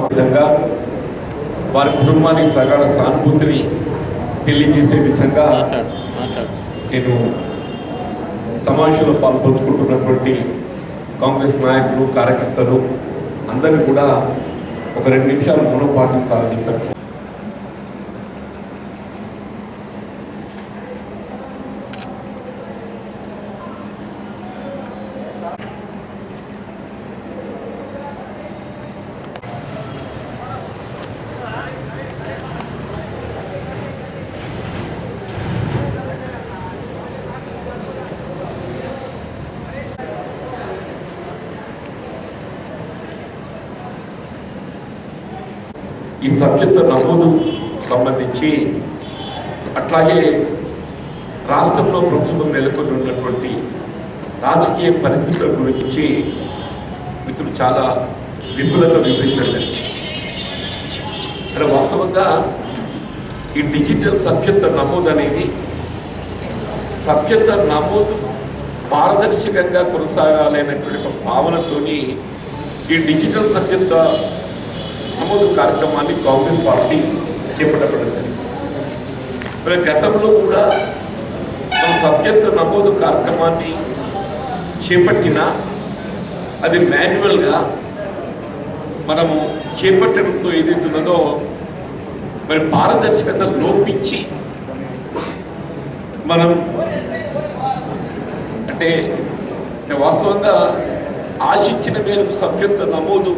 విధంగా వారి కుటుంబానికి ప్రగాఢ సానుభూతిని తెలియజేసే విధంగా నేను సమావేశంలో పాల్పంచుకుంటున్నటువంటి కాంగ్రెస్ నాయకులు కార్యకర్తలు అందరినీ కూడా ఒక 2 నిమిషాలు మౌనం పాటించాలని చెప్పారు. ఈ సభ్యత్వ నమోదు సంబంధించి అట్లాగే రాష్ట్రంలో ప్రస్తుతం నెలకొని ఉన్నటువంటి రాజకీయ పరిస్థితుల గురించి మిత్రులు చాలా విపులంగా వివరించారు. అంటే వాస్తవంగా ఈ డిజిటల్ సభ్యత్వ నమోదు అనేది సభ్యత్వ నమోదు పారదర్శకంగా కొనసాగాలనేటువంటి ఒక భావనతోని ఈ డిజిటల్ సభ్యత్వ నమోదు కార్యక్రమాన్ని కాంగ్రెస్ పార్టీ చేపట్టబడింది. మరి గతంలో కూడా మన సభ్యత్వ నమోదు కార్యక్రమాన్ని చేపట్టినా అది మాన్యువల్గా మనము చేపట్టడంతో ఏదైతున్నదో మరి పారదర్శకత లోపించి మనం అంటే వాస్తవంగా ఆశించిన మేరకు సభ్యత్వ నమోదు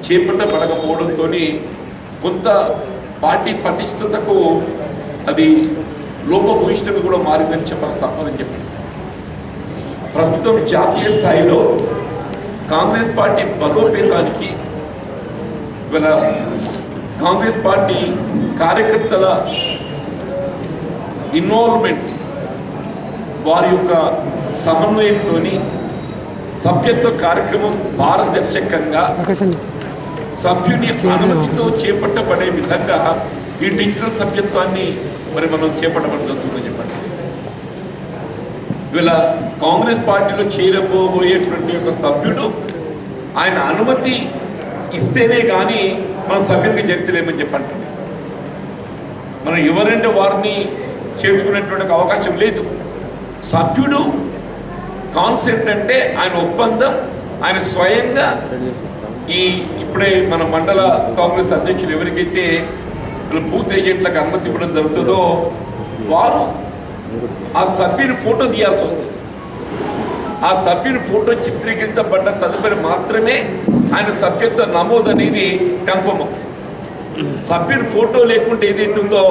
చేపట్టబడకపోవడంతో కొంత పార్టీ పటిష్టతకు అది లోపభూయిష్టంగా కూడా మారిందని చెప్పాలి తప్పదని చెప్పండి. ప్రస్తుతం జాతీయ స్థాయిలో కాంగ్రెస్ పార్టీ బలోపేతానికి ఇవాళ కాంగ్రెస్ పార్టీ కార్యకర్తల ఇన్వాల్వ్మెంట్ వారి యొక్క సమన్వయంతో సభ్యత్వ కార్యక్రమం పారదర్శకంగా సభ్యుని అనుమతితో చేపట్టబడే విధంగా ఈ డిజిటల్ సభ్యత్వాన్ని మరి మనం చేపట్టబడుతుందని చెప్పండి. ఇవాళ కాంగ్రెస్ పార్టీలో చేరబోయేటువంటి ఒక సభ్యుడు ఆయన అనుమతి ఇస్తేనే కానీ మనం సభ్యునికి చేర్చలేమని చెప్పండి. మనం ఎవరంటే వారిని చేర్చుకునేటువంటి అవకాశం లేదు. సభ్యుడు కాన్సెప్ట్ అంటే ఆయన ఒప్పందం, ఆయన స్వయంగా ఇప్పుడే మన మండల కాంగ్రెస్ అధ్యక్షులు ఎవరికైతే బూత్ ఏజెంట్లకు అనుమతి ఇవ్వడం జరుగుతుందో వారు ఆ సభ్యుని ఫోటో తీయాల్సి వస్తుంది. ఆ సభ్యుని ఫోటో చిత్రీకరించబడ్డ తదుపరి మాత్రమే ఆయన సభ్యత్వ నమోదు అనేది కన్ఫర్మ్ అవుతుంది. సభ్యుని ఫోటో లేకుంటే ఏదైతే ఉందో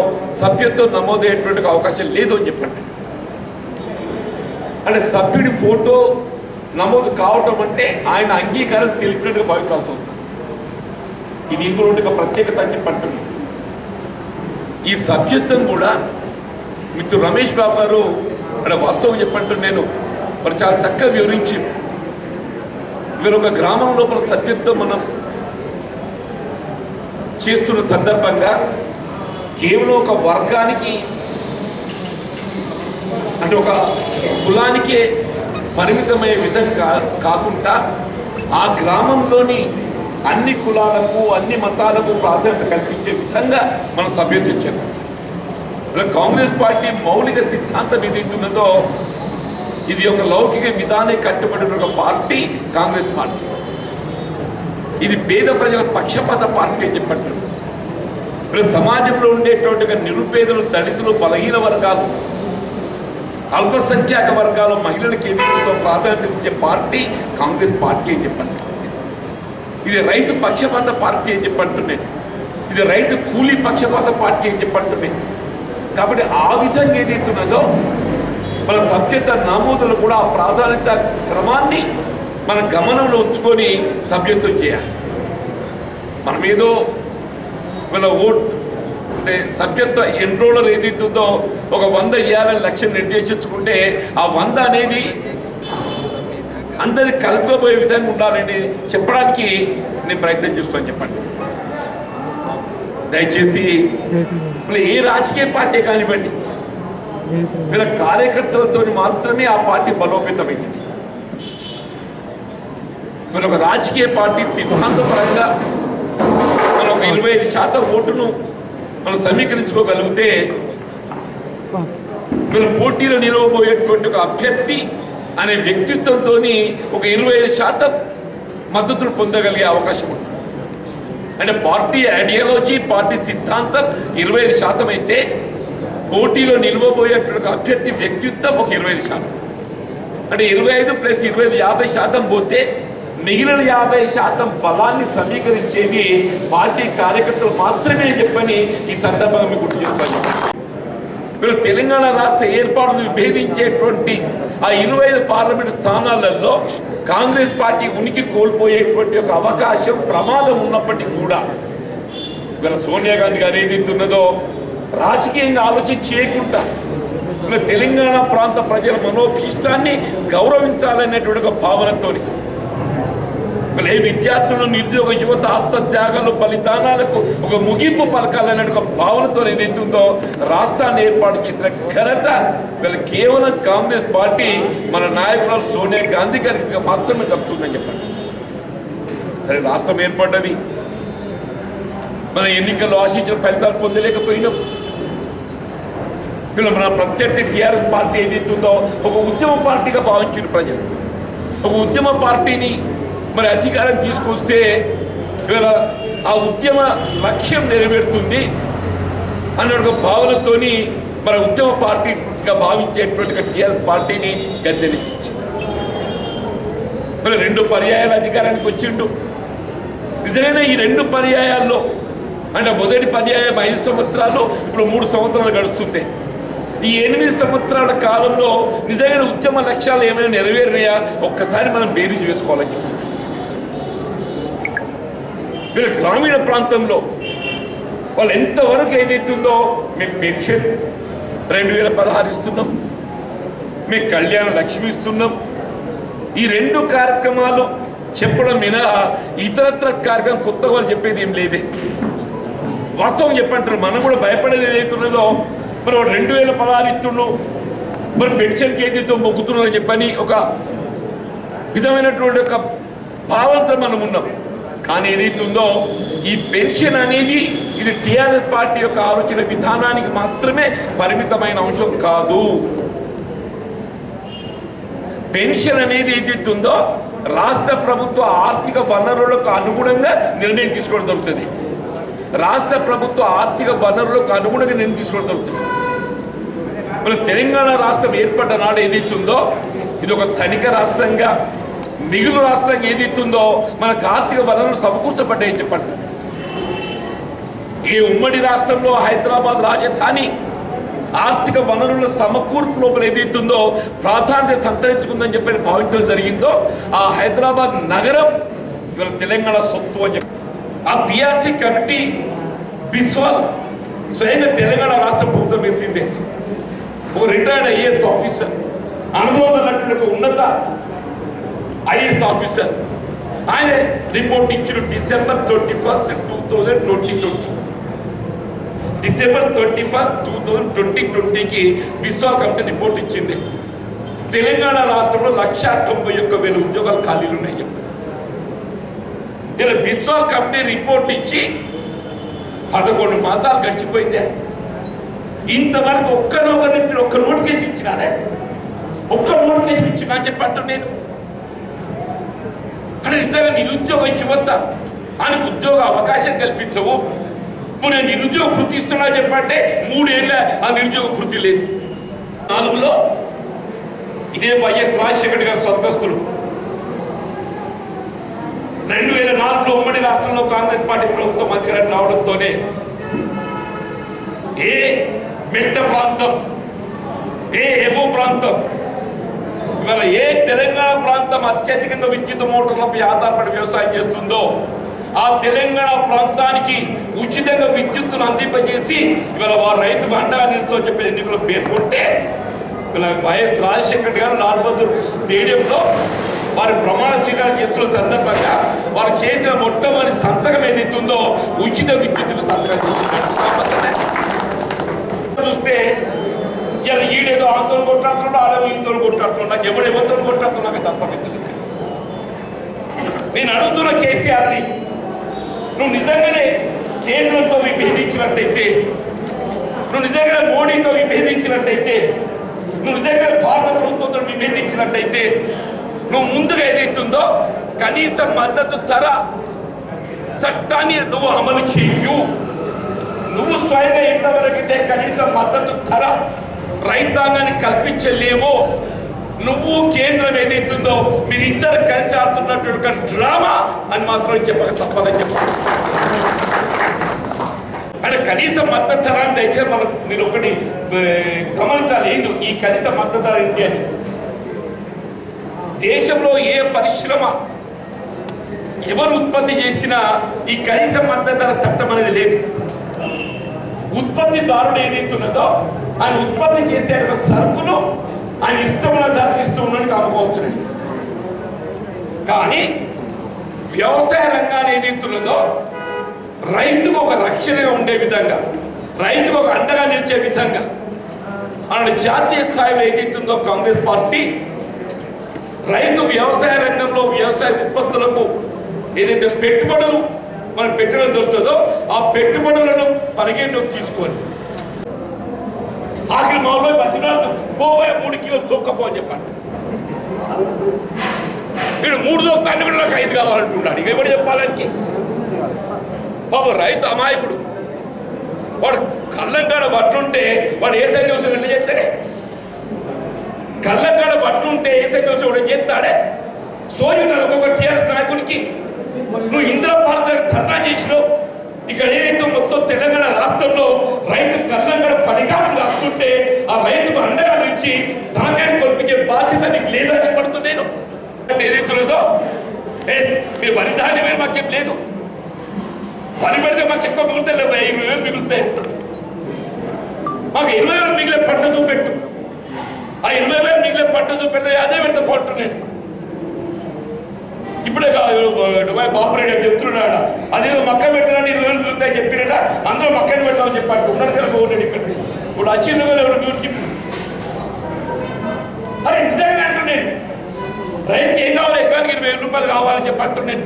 సభ్యత్వం నమోదు అయ్యేటువంటి అవకాశం లేదు అని చెప్పండి. అంటే సభ్యుడి ఫోటో నమోదు కావటం అంటే ఆయన అంగీకారం తెలిపినట్టుగా భావించాల్సి వస్తుంది. ఇది ఇందులో ఒక ప్రత్యేకత అని చెప్పండి. ఈ సభ్యత్వం కూడా మిత్రుడు రమేష్ బాబు గారు అంటే వాస్తవం చెప్పంటూ నేను మరి చాలా చక్కగా వివరించి మీరు ఒక గ్రామం లోపల సభ్యత్వం మనం చేస్తున్న సందర్భంగా కేవలం ఒక వర్గానికి అంటే ఒక కులానికే పరిమితమయ్యే విధంగా కాకుండా ఆ గ్రామంలోని అన్ని కులాలకు అన్ని మతాలకు ప్రాధాన్యత కల్పించే విధంగా మనం సభ్యత్వం చేయాలి. కాంగ్రెస్ పార్టీ మౌలిక సిద్ధాంతం ఏదైతున్నదో ఇది ఒక లౌకిక విధానం కట్టుబడిన ఒక పార్టీ కాంగ్రెస్ పార్టీ. ఇది పేద ప్రజల పక్షపాత పార్టీ అని చెప్పంటారు. సమాజంలో ఉండేటువంటి నిరుపేదలు, దళితులు, బలహీన వర్గాలు, అల్పసంఖ్యాక వర్గాల మహిళలకు ఏదైతే ప్రాధాన్యత ఇచ్చే పార్టీ కాంగ్రెస్ పార్టీ అని చెప్పండి. ఇది రైతు పక్షపాత పార్టీ అని చెప్పంటున్నాయి. ఇది రైతు కూలీ పక్షపాత పార్టీ అని చెప్పంటున్నాయి. కాబట్టి ఆ విధంగా ఏదైతున్నదో మన సభ్యత నమోదులు కూడా ఆ ప్రాధాన్యత క్రమాన్ని మన గమనంలో ఉంచుకొని సభ్యత్వం చేయాలి. మనం ఏదో వీళ్ళ ఓట్ అంటే సభ్యత్వ ఎన్రోలర్ ఏదైతుందో ఒక 100 ఇవ్వాలని లక్ష్యం నిర్దేశించుకుంటే ఆ 100 అనేది అందరికి కలుపుకోబోయే విధంగా ఉండాలని చెప్పడానికి నేను ప్రయత్నం చేస్తాను చెప్పండి. దయచేసి ఏ రాజకీయ పార్టీ కానివ్వండి వీళ్ళ కార్యకర్తలతో మాత్రమే ఆ పార్టీ బలోపేతమైంది. మరి ఒక రాజకీయ పార్టీ సిద్ధాంతపరంగా మనం ఒక 25% ఓటును మనం సమీకరించుకోగలిగితే వీళ్ళ పోటీలో నిలవబోయేటువంటి ఒక అభ్యర్థి అనే వ్యక్తిత్వంతో ఒక 25% మద్దతులు పొందగలిగే అవకాశం ఉంటుంది. అంటే పార్టీ ఐడియాలజీ, పార్టీ సిద్ధాంతం 25% అయితే పోటీలో నిలవబోయేటువంటి అభ్యర్థి వ్యక్తిత్వం ఒక 25%. అంటే 25 + 25 50% పోతే మిగిలిన 50% బలాన్ని సమీకరించేది పార్టీ కార్యకర్తలు మాత్రమే చెప్పని ఈ సందర్భంగా మీకు గుర్తు చేస్తాను. వీళ్ళు తెలంగాణ రాష్ట్ర ఏర్పాటును విభేదించేటువంటి ఆ 25 పార్లమెంట్ స్థానాలలో కాంగ్రెస్ పార్టీ ఉనికి కోల్పోయేటువంటి ఒక అవకాశం, ప్రమాదం ఉన్నప్పటికీ కూడా వీళ్ళ సోనియా గాంధీ గారు ఏదైతున్నదో రాజకీయంగా ఆలోచన చేయకుండా వీళ్ళ తెలంగాణ ప్రాంత ప్రజల మనోభీష్టాన్ని గౌరవించాలనేటువంటి ఒక భావనతో వీళ్ళ ఏ విద్యార్థులు, నిరుద్యోగ యువత ఆత్మత్యాగాలు, బలిదానాలకు ఒక ముగింపు పలకాలనే ఒక భావనతో ఏదైతుందో రాష్ట్రాన్ని ఏర్పాటు చేసిన ఘనత వీళ్ళు కేవలం కాంగ్రెస్ పార్టీ మన నాయకురాలు సోనియా గాంధీ గారికి మాత్రమే దక్కుతుందని చెప్పండి. సరే, రాష్ట్రం ఏర్పడ్డది, మన ఎన్నికల్లో ఆశించిన ఫలితాలు పొందలేకపోయినాం. వీళ్ళు మన ప్రత్యర్థి టీఆర్ఎస్ పార్టీ ఏదైతుందో ఒక ఉద్యమ పార్టీగా భావించిన ప్రజలు, ఒక ఉద్యమ పార్టీని మరి అధికారం తీసుకొస్తే వీళ్ళ ఆ ఉద్యమ లక్ష్యం నెరవేరుతుంది అన్న ఒక భావనతోని మన ఉద్యమ పార్టీగా భావించేటువంటి టీఆర్ఎస్ పార్టీని గద్దెనెక్కించింది. మరి 2 పర్యాయాల అధికారానికి వచ్చిండు. నిజంగానే ఈ 2 పర్యాయాల్లో అంటే మొదటి పర్యాయం 5 సంవత్సరాలు, ఇప్పుడు 3 సంవత్సరాలు గడుస్తుంది. ఈ 8 సంవత్సరాల కాలంలో నిజంగా ఉద్యమ లక్ష్యాలు ఏమైనా నెరవేరినాయా ఒక్కసారి మనం బేరీజ్ వేసుకోవాలని చెప్పి వీళ్ళ గ్రామీణ ప్రాంతంలో వాళ్ళు ఎంతవరకు ఏదైతుందో మీకు పెన్షన్ 2016 ఇస్తున్నాం, మీకు కళ్యాణ లక్ష్మి ఇస్తున్నాం. ఈ 2 కార్యక్రమాలు చెప్పడం మినహా ఇతరత్ర కార్యక్రమం కొత్తగా వాళ్ళు చెప్పేది ఏం లేదే. వాస్తవం చెప్పంటారు, మనం కూడా భయపడేది ఏదైతున్నదో మరి 2016 ఇస్తుండ్రు, మరి పెన్షన్కి ఏదైతే మొగ్గుతున్నారని చెప్పని ఒక విధమైనటువంటి ఒక భావంతో మనం ఉన్నాం. కానీ ఏదైతుందో ఈ పెన్షన్ అనేది ఇది టీఆర్ఎస్ పార్టీ యొక్క ఆలోచన విధానానికి మాత్రమే పరిమితమైన అంశం కాదు. పెన్షన్ అనేది ఏదైతుందో రాష్ట్ర ప్రభుత్వ ఆర్థిక వనరులకు అనుగుణంగా నిర్ణయం తీసుకోవడం జరుగుతుంది. రాష్ట్ర ప్రభుత్వ ఆర్థిక వనరులకు అనుగుణంగా నిర్ణయం తీసుకోవడం జరుగుతుంది. మన తెలంగాణ రాష్ట్రం ఏర్పడ్డ నాడు ఏదైతుందో ఇది ఒక ధనిక రాష్ట్రంగా, మిగులు రాష్ట్రంగా ఏదైతుందో మనకు ఆర్థిక వనరులు సమకూర్చబడ్డాయని చెప్పండి. ఈ ఉమ్మడి రాష్ట్రంలో హైదరాబాద్ రాజధాని ఆర్థిక వనరుల సమకూర్పు లోపల ఏదైతుందో ప్రాధాన్యత సంతరించుకుందని చెప్పి భావించడం జరిగిందో ఆ హైదరాబాద్ నగరం ఇవాళ తెలంగాణ సొత్తు అని చెప్పి ఆ పిఆర్సీ కమిటీ బిస్వాల్ స్వయంగా తెలంగాణ రాష్ట్ర ప్రభుత్వం వేసిందే. ఒక రిటైర్డ్ ఐఏఎస్ ఆఫీసర్, అనుభవం ఉన్నటువంటి ఉన్నత ఐఏఎస్ ఆఫీసర్ ఆయన రిపోర్ట్ ఇచ్చిన డిసెంబర్ 31, 2020 డిసెంబర్ 31, 2020కి బిస్వాల్ కమిటీ రిపోర్ట్ ఇచ్చింది. తెలంగాణ రాష్ట్రంలో 191,000 ఉద్యోగాలు ఖాళీలు ఉన్నాయి చెప్పారు. ఇలా బిస్వాల్ కమిటీ రిపోర్ట్ ఇచ్చి 11 మాసాలు గడిచిపోయిందే. ఇంతవరకు ఒక్క నోటిఫికేషన్ ఇచ్చినారే, ఒక్క నోటిఫికేషన్ ఇచ్చినా అని చెప్పి అంటాను నేను. అంటే నిజంగా నిరుద్యోగ యువత అని ఉద్యోగ అవకాశం కల్పించవు. ఇప్పుడు నేను నిరుద్యోగ వృత్తి ఇస్తున్నా చెప్పంటే 3 ఏళ్ళ ఆ నిరుద్యోగ వృత్తి లేదు. 4లో ఇదే వైఎస్ రాజశేఖర్ గారు స్వర్గస్థులు 2004లో ఉమ్మడి రాష్ట్రంలో కాంగ్రెస్ పార్టీ ప్రభుత్వం అధికారం రావడంతోనే ఏ మెట్ట ప్రాంతం, ఏ ఎగువ ప్రాంతం, ఇవాళ ఏ తెలంగాణ ప్రాంతం అత్యధికంగా విద్యుత్ మోటార్లపై ఆధారపడి వ్యవసాయం చేస్తుందో ఆ తెలంగాణ ప్రాంతానికి ఉచితంగా విద్యుత్తును అందింపజేసి ఇవాళ వారు రైతుకు అండగా నిలుస్తూ చెప్పి ఎన్నికలు పేర్కొంటే ఇలా వైఎస్ రాజశేఖర్ గారు లాల్ బహదూర్ స్టేడియంలో వారి ప్రమాణ స్వీకారం చేస్తున్న సందర్భంగా వారు చేసిన మొట్టమొదటి సంతకం ఏదైతుందో ఉచిత విద్యుత్తుకు సంతకం చేసింది. చూస్తే ఇలా ఈడేదో ఆందోళన కొట్టాడుతున్నాడు, ఆడేదో ఇందోళన కొట్టాడుతున్నాడు. నాకు ఎవడెవరితో కొట్టాడుతున్నా నాకు అర్థమైంది. నేను అడుగుతున్న కేసీఆర్ని, నువ్వు నిజంగానే కేంద్రంతో విభేదించినట్టయితే, నువ్వు నిజంగా మోడీతో విభేదించినట్టయితే, నువ్వు నిజంగా భారత ప్రభుత్వంతో విభేదించినట్టయితే, నువ్వు ముందుగా ఏదైతుందో కనీస మద్దతు ధర చట్టాన్ని నువ్వు అమలు చెయ్యు. నువ్వు స్వయంగా ఎంతవరకైతే కనీస మద్దతు ధర రైతాంగాన్ని కల్పించలేవో, నువ్వు కేంద్రం ఏదైతుందో మీరిద్దరు కలిసి ఆడుతున్నటువంటి డ్రామా అని మాత్రం చెప్పక తప్పదని చెప్పాలి. అంటే కనీస మద్దతు ధర అంటే అయితే మనం మీరు ఒకటి గమనించాలి. ఏంది ఈ కనీస మద్దతు ధర ఏంటి అని? దేశంలో ఏ పరిశ్రమ ఎవరు ఉత్పత్తి చేసినా ఈ కనీస మద్దతు ధర చట్టం అనేది లేదు. ఉత్పత్తిదారుడు ఏదైతున్నదో ఆయన ఉత్పత్తి చేసే సరుకును ఆయన ఇష్టమైన ధరకు ఇస్తూ ఉన్నానికి అమ్ముకోవచ్చునండి. కానీ వ్యవసాయ రంగాన్ని ఏదైతున్నదో రైతుకు ఒక రక్షణగా ఉండే విధంగా, రైతుకు ఒక అండగా నిలిచే విధంగా అన్న జాతీయ స్థాయిలో ఏదైతుందో కాంగ్రెస్ పార్టీ రైతు వ్యవసాయ రంగంలో వ్యవసాయ ఉత్పత్తులకు ఏదైతే పెట్టుబడులు మనం పెట్టుబడులు దొరుకుతుందో ఆ పెట్టుబడులను పరిగణలోకి తీసుకొని ఆఖరి మామూలు బతినాడు పోయే 3 కిలోలు చొక్కపో అని చెప్పండి. వీడు 3 చొక్కాన్ని కూడా నాకు 5 కావాలంటున్నాడు. ఇక ఎవరు చెప్పాలని? బాబు రైతు అమాయకుడు. వాడు కళ్ళంకాడ పట్టుంటే వాడు ఏ సైన్ చూసి వెళ్ళి చేస్తాడే, కళ్ళంకాడ పట్టుంటే ఏ సైన్ చూసి కూడా చేస్తాడే. సోయు ఒక్కొక్క టీఆర్ఎస్ నాయకునికి నువ్వు ఇందిరా పార్క్ దగ్గర ధర్నా చేసినావు. ఇక్కడ ఏదైతే మొత్తం తెలంగాణ రాష్ట్రంలో రైతు కళ్ళంగడ పడిగాపులు రాస్తుంటే ఆ రైతుకు అండగా నిలిచి ధాన్యాన్ని కొనిపించే బాధ్యత నీకు లేదని పడుతున్నాను. ఏదైతున్నదో మీ వరి ధాన్యమే మాకేం లేదు, వరి పెడితే మాకు ఎక్కువ మిగులుతాయి, 20,000 మిగులుతాయి. మాకు 20,000 మిగిలే పంట చూపెట్టు. ఆ 20,000 మిగిలే పంట చూపెడితే అదే పెడితే బాగుంటున్నాను. ఇప్పుడే బాపురెడ్డి చెప్తున్నాడు, అదేదో మక్క పెడతానని 20,000 మిగులుతాయి చెప్పినట, అందరూ మక్కని పెడతామని చెప్పాడు. ఉన్నాడు కదా గవర్నమెంట్ ఇక్కడ ఇప్పుడు వచ్చింది కదా ఎవరు న్యూస్కి. అరే నిజంగా అంటున్నాను, రైతుకి ఏం కావాలి? ఎకరానికి 20,000 రూపాయలు కావాలని చెప్పి అంటున్నాను.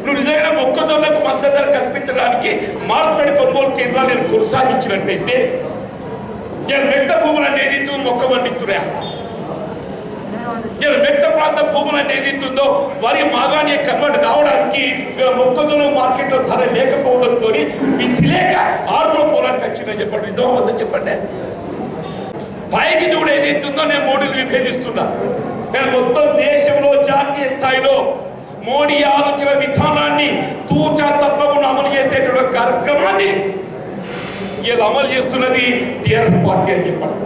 నువ్వు నిజంగా మొక్కజొన్నకు మద్దతు ధర కల్పించడానికి మార్కెట్ కొనుగోలు కేంద్రాలు నేను కొనసాగించినట్టయితే ఇలా మెట్ట భూములు అనేది మొక్క పండిస్తున్నా, ఇలా మెట్ట ప్రాంత భూములు అనేది ఉందో వరి మాగానే కన్వర్ట్ కావడానికి మొక్కజొన్న మార్కెట్లో ధర లేకపోవడంతో విధిలేక 6 పొలానికి వచ్చిందని చెప్పండి. నిజమవుతుందని చెప్పండి. పైకి కూడా ఏదైతుందో నేను మోడీని విభేదిస్తున్నా. నేను మొత్తం దేశంలో జాతీయ స్థాయిలో మోడీ ఆలోచన విధానాన్ని తూచా తప్పకుండా అమలు చేసేటువంటి కార్యక్రమాన్ని ఇలా అమలు చేస్తున్నది టీఆర్ఎస్ పార్టీ అని చెప్పండి.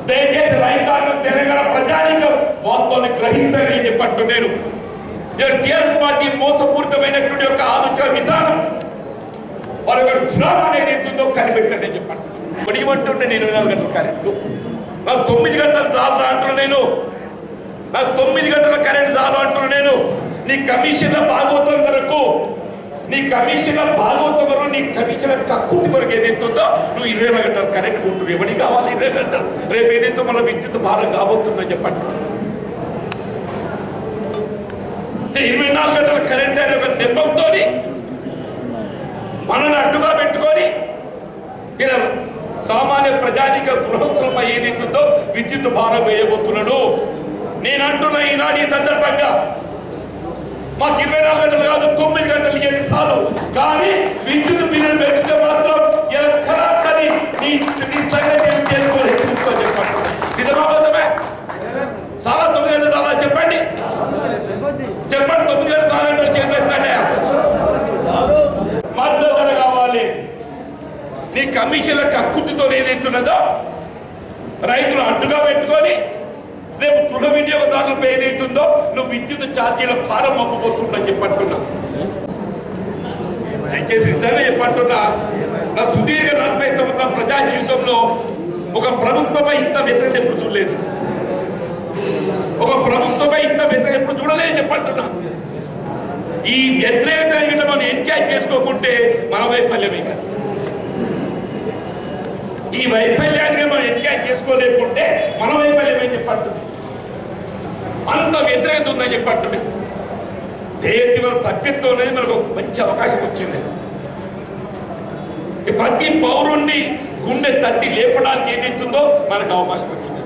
దయచేసి రైతాంగం తెలంగాణ ప్రజానీకం వాస్తవాన్ని గ్రహించండి అని చెప్పట్టు నేను. టీఆర్ఎస్ పార్టీ మోసపూరితమైనటువంటి యొక్క ఆలోచన విధానం వారి యొక్క డ్రామా అనేది ఎంతుందో కనిపెట్టండి అని చెప్పండి. ఇప్పుడు ఏమంటుంటే నేను 24 గంటల కరెంటు, నాకు 9 గంటలు చాలు అంటున్నా నేను, నాకు 9 గంటల కరెంట్ చాలు అంటున్నా నేను. నీ కమిషన్ల భాగవతం వరకు, నీ కమిషన్ల భాగవతం వరకు, నీ కమిషన్ల కక్కుర్తి వరకు ఏదైతుందో నువ్వు 24 గంటల కరెంట్ ఉంటుంది. ఎవరికి కావాలి 20 గంటలు? రేపు ఏదైతే మన విద్యుత్ భారం కాబోతుందో చెప్పండి. 24 గంటల కరెంట్ అనే ఒక నెపంతో మనల్ని అడ్డుగా పెట్టుకొని ఇలా సామాన్య ప్రజానిక గృహస్థులపై ఏదైతుందో విద్యుత్ భారం వేయబోతున్నాడు. నేను అంటున్నా ఈనాడు ఈ సందర్భంగా మాకు 24 గంటలు కాదు 9 గంటలు ఇవ్వండి చాలు, కానీ విద్యుత్ బిల్లులు పెంచితే మాత్రం ఖరాఖరి నీ సంగతి చేసుకోవాలి చెప్పండి. నిజమాబద్ధమే? చాలా 9 గంటలు చాలా చెప్పండి, చెప్పండి. 9 గంటలు చాలంటే చేతులు ఎత్తండి. మద్దతు ధర కావాలి. నీ కమిషన్ల కక్కుర్తితో ఏదైతున్నదో రైతులు అడ్డుగా పెట్టుకొని రేపు గృహ వినియోగదారులపై ఏదైతుందో నువ్వు విద్యుత్ ఛార్జీల భారం అప్పబోతుందని చెప్పంటున్నా. దయచేసి నిజంగా చెప్పంటున్నా, నా సుదీర్ఘ 40 సంవత్సరాల ప్రజా జీవితంలో ఒక ప్రభుత్వమై ఇంత వ్యతిరేకత ఎప్పుడు చూడలేదు, ఒక ప్రభుత్వమై ఇంత వ్యతిరేకత ఎప్పుడు చూడలేదు చెప్పంటున్నా. ఈ వ్యతిరేకత మనం ఎన్క్యాచ్ చేసుకోకుంటే మన వైఫల్యమే కాదు. ఈ వైఫల్యాన్ని మనం ఎన్క్యాచ్ చేసుకోలేకుంటే మన వైఫల్యమే చెప్పండి. అంత వ్యతిరేకత ఉందని చెప్పండి. దేశీయ సభ్యత్వం అనేది మనకు మంచి అవకాశం వచ్చింది. ప్రతి పౌరుణ్ణి గుండె తట్టి లేపడానికి ఏదైతుందో మనకు అవకాశం వచ్చింది.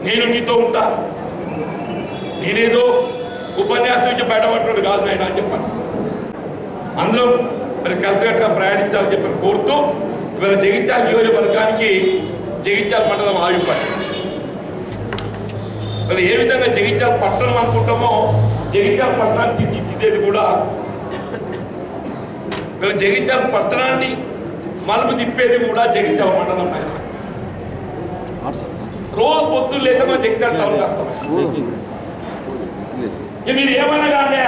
నేను మీతో ఉంటా, నేనేదో ఉపన్యాసం నుంచి బయటపడ్డాడు కాదు ఆయన అని చెప్పాను. అందరం మరి కలిసికట్టుగా ప్రయాణించాలని చెప్పి కోరుతూ ఇవాళ జగిత్యాల నియోజకవర్గానికి జగిత్యాల మండలం ఆయుపడింది. మరి ఏ విధంగా జగిత్యాల పట్టణం అనుకుంటామో జగిత్యాల పట్టణాన్ని తీర్చిదిద్దేది కూడా వీళ్ళ జగిత్యాల పట్టణాన్ని మలుపు తిప్పేది కూడా జగిత్యాల మండలం పైన. రోజు పొద్దున్న లేదా మనం జగిత్యాల టౌన్ వస్తాం. మీరు ఏమన్నా కానీ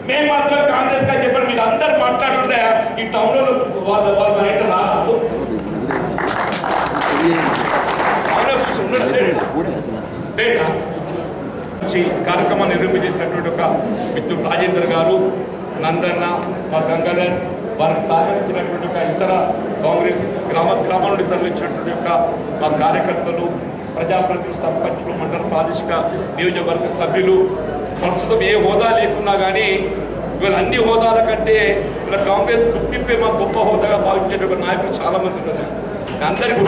మేము మాత్రం కాంగ్రెస్ గారు చెప్పారు, మీరు అందరు మాట్లాడుంటే ఈ టౌన్ లో వాళ్ళ బయట రాదు కార్యక్రమాన్ని నిర్వహించేసినటువంటి ఒక మిత్రుడు రాజేందర్ గారు, నందన్న, మా గంగాధర్, వారికి సహకరించినటువంటి ఒక ఇతర కాంగ్రెస్ గ్రామాల నుండి తరలించినటువంటి యొక్క మా కార్యకర్తలు, ప్రజాప్రతినిధులు, సర్పంచులు, మండల ప్రాదేశిక నియోజకవర్గ సభ్యులు, ప్రస్తుతం ఏ హోదా లేకున్నా కానీ ఇవాళ అన్ని హోదాల కంటే ఇలా కాంగ్రెస్ గుర్తింపే మా గొప్ప హోదాగా భావించేటువంటి నాయకులు చాలా మంది ఉన్నారు. అందరికీ